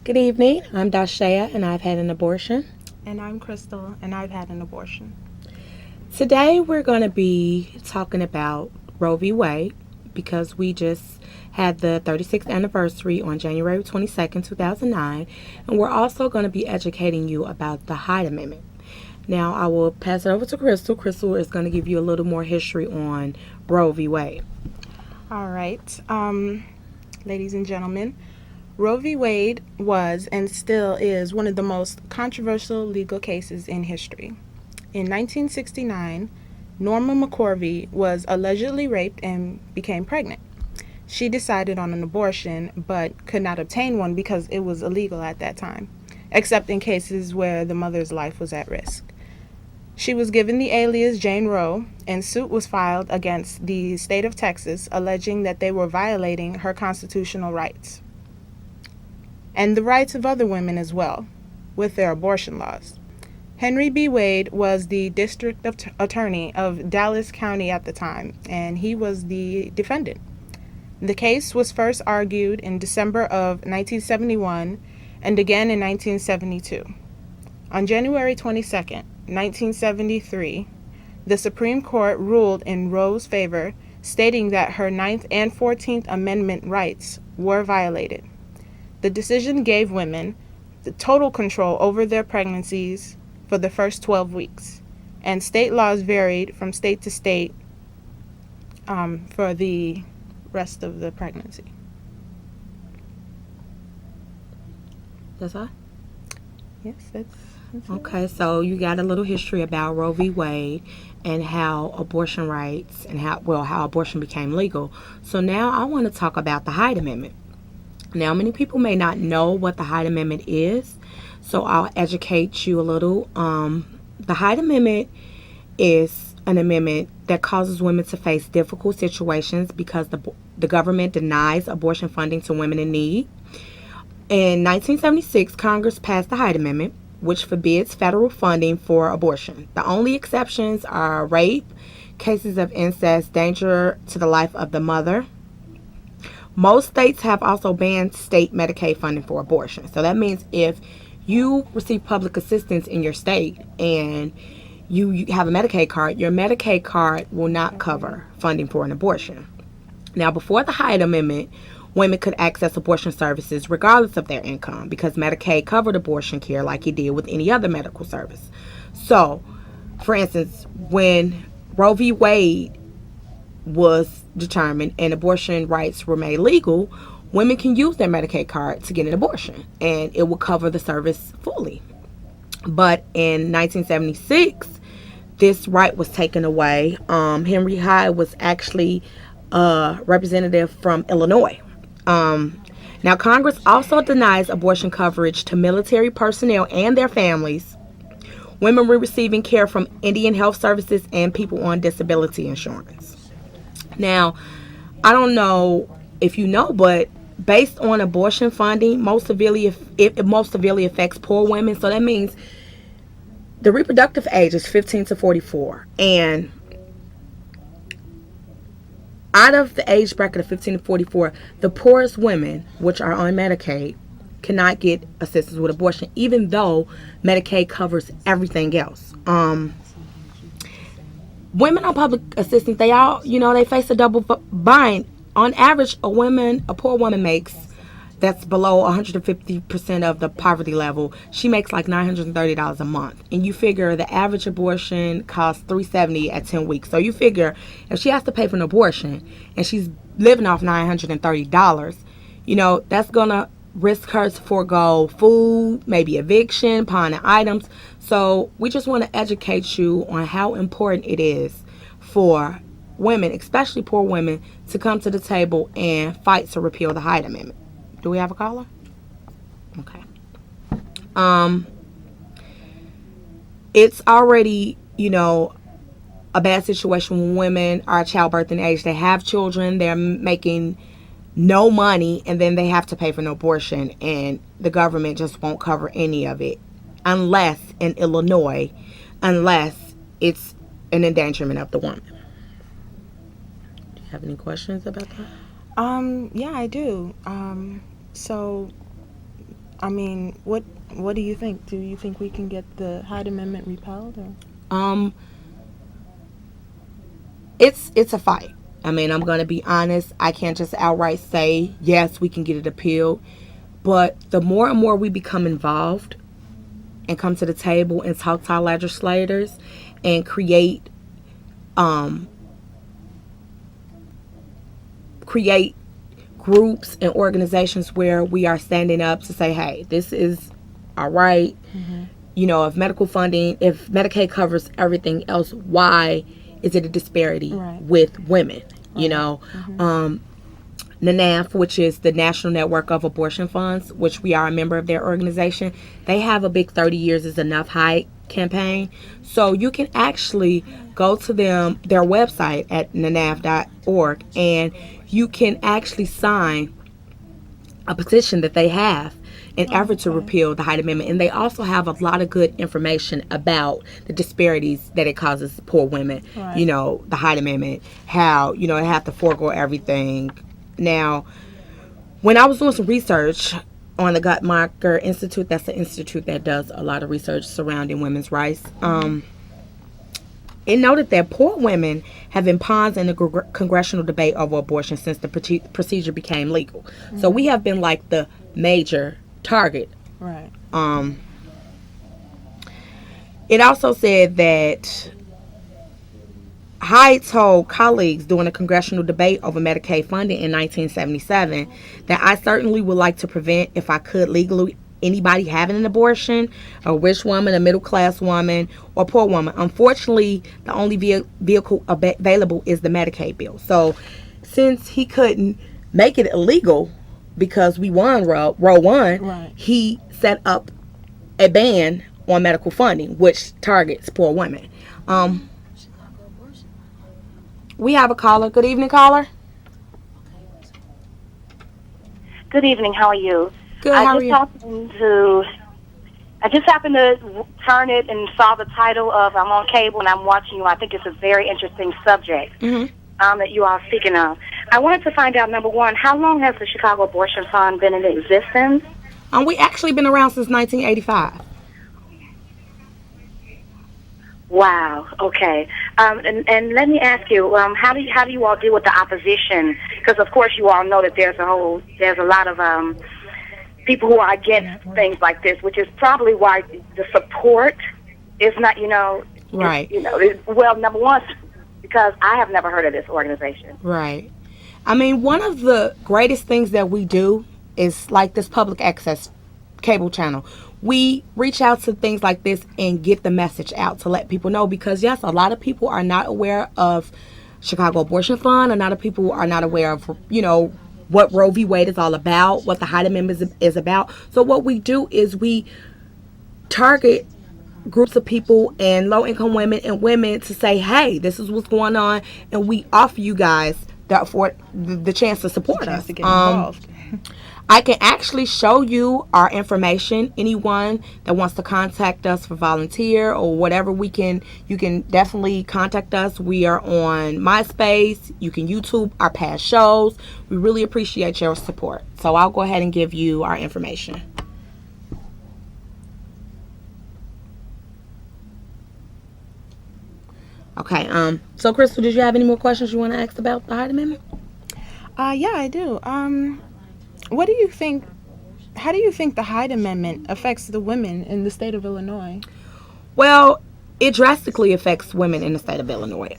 Good evening. I'm Dashaya, and I've had an abortion. And I'm Crystal, and I've had an abortion. Today, we're going to be talking about Roe v. Wade because we just had the 36th anniversary on January 22nd, 2009, and we're also going to be educating you about the Hyde Amendment. Now, I will pass it over to Crystal. Crystal is going to give you a little more history on Roe v. Wade. All right. Ladies and gentlemen, Roe v. Wade was and still is one of the most controversial legal cases in history. In 1969, Norma McCorvey was allegedly raped and became pregnant. She decided on an abortion but could not obtain one because it was illegal at that time, except in cases where the mother's life was at risk. She was given the alias Jane Roe, and suit was filed against the state of Texas alleging that they were violating her constitutional rights and the rights of other women as well with their abortion laws. Henry B. Wade was the district attorney of Dallas County at the time, and he was the defendant. The case was first argued in December of 1971 and again in 1972. On January 22nd, 1973, the Supreme Court ruled in Roe's favor, stating that her 9th and 14th Amendment rights were violated. The decision gave women the total control over their pregnancies for the first 12 weeks, and state laws varied from state to state for the rest of the pregnancy. That's all? Yes, that's Okay, so you got a little history about Roe v. Wade and how abortion rights and how abortion became legal. So now I want to talk about the Hyde Amendment. Now, many people may not know what the Hyde Amendment is, so I'll educate you a little. The Hyde Amendment is an amendment that causes women to face difficult situations because the government denies abortion funding to women in need. In 1976, Congress passed the Hyde Amendment, which forbids federal funding for abortion. The only exceptions are rape, cases of incest, danger to the life of the mother. Most states have also banned state Medicaid funding for abortion. So that means if you receive public assistance in your state and you have a Medicaid card, your Medicaid card will not cover funding for an abortion. Now, before the Hyde Amendment, women could access abortion services regardless of their income because Medicaid covered abortion care like it did with any other medical service. So, for instance, when Roe v. Wade was determined and abortion rights were made legal, women can use their Medicaid card to get an abortion and it will cover the service fully. But in 1976, this right was taken away. Henry Hyde was actually a representative from Illinois. Now, Congress also denies abortion coverage to military personnel and their families, women receiving care from Indian Health Services, and people on disability insurance. Now, I don't know if you know, but based on abortion funding, it most severely affects poor women. So that means the reproductive age is 15 to 44, and out of the age bracket of 15 to 44, the poorest women, which are on Medicaid, cannot get assistance with abortion, even though Medicaid covers everything else. Women on public assistance, they face a double bind. On average, a poor woman makes, that's below 150% of the poverty level, she makes like $930 a month. And you figure the average abortion costs $370 at 10 weeks. So you figure if she has to pay for an abortion and she's living off $930, that's going to risk her to forego food, maybe eviction, pawning items. So we just want to educate you on how important it is for women, especially poor women, to come to the table and fight to repeal the Hyde Amendment. Do we have a caller? Okay. It's already, a bad situation when women are childbirthing age. They have children, they're making no money, and then they have to pay for an abortion, and the government just won't cover any of it unless it's an endangerment of the woman. Do you have any questions about that? Yeah, I do. So I mean, what do you think? Do you think we can get the Hyde Amendment repealed? Or? Um, it's a fight. I mean, I'm gonna be honest. I can't just outright say yes, we can get it appealed. But the more and more we become involved and come to the table and talk to our legislators and um, create groups and organizations where we are standing up to say, hey, this is all right. Mm-hmm. You know, if Medicaid covers everything else, why is it a disparity with women? You know, NANAF, which is the National Network of Abortion Funds, which we are a member of their organization, they have a big 30 Years is Enough Hyde campaign. So you can actually go to their website at nanaf.org, and you can actually sign a petition that they have in effort to repeal the Hyde Amendment. And they also have a lot of good information about the disparities that it causes poor women. Right. You know, the Hyde Amendment, how, you know, they have to forego everything. Now, when I was doing some research on the Guttmacher Institute, that's the institute that does a lot of research surrounding women's rights, it noted that poor women have been pawns in the congressional debate over abortion since the procedure became legal. Mm-hmm. So we have been like the major target. Right. It also said that Hyde told colleagues during a congressional debate over Medicaid funding in 1977 that I certainly would like to prevent, if I could legally, anybody having an abortion, a rich woman, a middle class woman, or a poor woman. Unfortunately, the only vehicle available is the Medicaid bill. So since he couldn't make it illegal because we won Roe 1, right, he set up a ban on medical funding, which targets poor women. We have a caller. Good evening, caller. Good evening. How are you? Good. How are you? I just happened to turn it and saw the title of I'm on cable and I'm watching you. I think it's a very interesting subject that you are speaking of. I wanted to find out, number one, how long has the Chicago Abortion Fund been in existence? We actually been around since 1985. Wow. Okay. And let me ask you, how do you all deal with the opposition? Because of course you all know that there's a lot of people who are against things like this, which is probably why the support is not, right. Well, number one, because I have never heard of this organization. Right. I mean, one of the greatest things that we do is like this public access cable channel. We reach out to things like this and get the message out to let people know, because yes, a lot of people are not aware of Chicago Abortion Fund. A lot of people are not aware of, what Roe v. Wade is all about, what the Hyde Amendment is about. So what we do is we target groups of people and low-income women and women to say, hey, this is what's going on, and we offer you guys the chance to support us. To get involved. I can actually show you our information. Anyone that wants to contact us for volunteer or whatever, you can definitely contact us. We are on MySpace. You can YouTube our past shows. We really appreciate your support. So I'll go ahead and give you our information. Okay, so Crystal, did you have any more questions you want to ask about the Hyde Amendment? Yeah, I do. What do you think? How do you think the Hyde Amendment affects the women in the state of Illinois? Well, it drastically affects women in the state of Illinois.